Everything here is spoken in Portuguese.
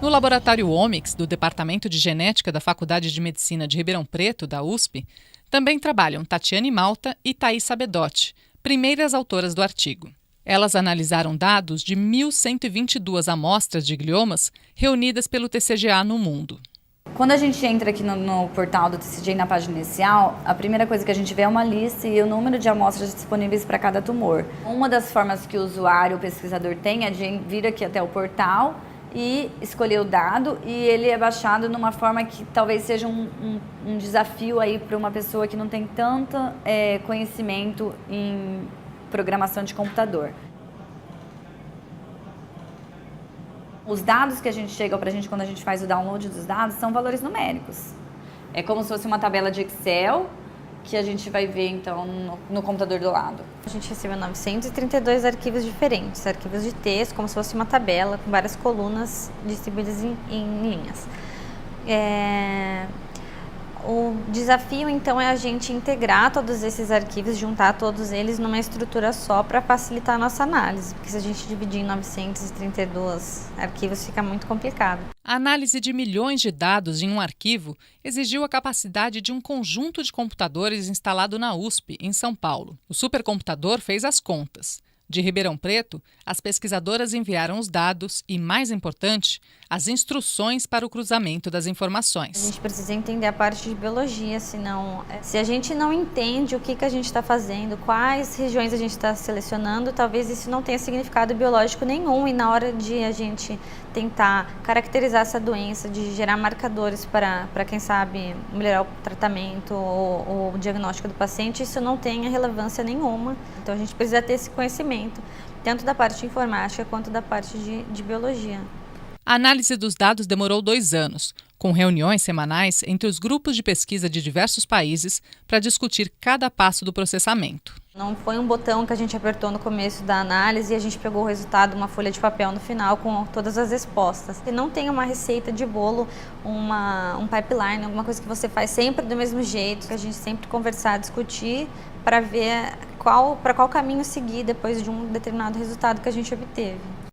No laboratório Omics, do Departamento de Genética da Faculdade de Medicina de Ribeirão Preto, da USP, também trabalham Tatiane Malta e Thaís Sabedotti, primeiras autoras do artigo. Elas analisaram dados de 1.122 amostras de gliomas reunidas pelo TCGA no mundo. Quando a gente entra aqui no portal do TCGA na página inicial, a primeira coisa que a gente vê é uma lista e o número de amostras disponíveis para cada tumor. Uma das formas que o usuário, o pesquisador tem é de vir aqui até o portal e escolher o dado, e ele é baixado numa forma que talvez seja um desafio aí para uma pessoa que não tem tanto conhecimento em programação de computador. Os dados que a gente chega para a gente quando a gente faz o download dos dados são valores numéricos. É como se fosse uma tabela de Excel que a gente vai ver então no computador do lado. A gente recebeu 932 arquivos diferentes, arquivos de texto, como se fosse uma tabela com várias colunas distribuídas em linhas. O desafio, então, é a gente integrar todos esses arquivos, juntar todos eles numa estrutura só para facilitar a nossa análise, porque se a gente dividir em 932 arquivos fica muito complicado. A análise de milhões de dados em um arquivo exigiu a capacidade de um conjunto de computadores instalado na USP, em São Paulo. O supercomputador fez as contas. De Ribeirão Preto, as pesquisadoras enviaram os dados e, mais importante, as instruções para o cruzamento das informações. A gente precisa entender a parte de biologia, senão, se a gente não entende o que a gente está fazendo, quais regiões a gente está selecionando, talvez isso não tenha significado biológico nenhum, e na hora de a gente tentar caracterizar essa doença, de gerar marcadores para quem sabe, melhorar o tratamento ou o diagnóstico do paciente, isso não tenha relevância nenhuma. Então a gente precisa ter esse conhecimento, tanto da parte de informática quanto da parte de biologia. A análise dos dados demorou 2 anos, com reuniões semanais entre os grupos de pesquisa de diversos países para discutir cada passo do processamento. Não foi um botão que a gente apertou no começo da análise e a gente pegou o resultado, uma folha de papel no final com todas as respostas. E não tem uma receita de bolo, um pipeline, alguma coisa que você faz sempre do mesmo jeito, que a gente sempre conversar, discutir para ver para qual caminho seguir depois de um determinado resultado que a gente obteve.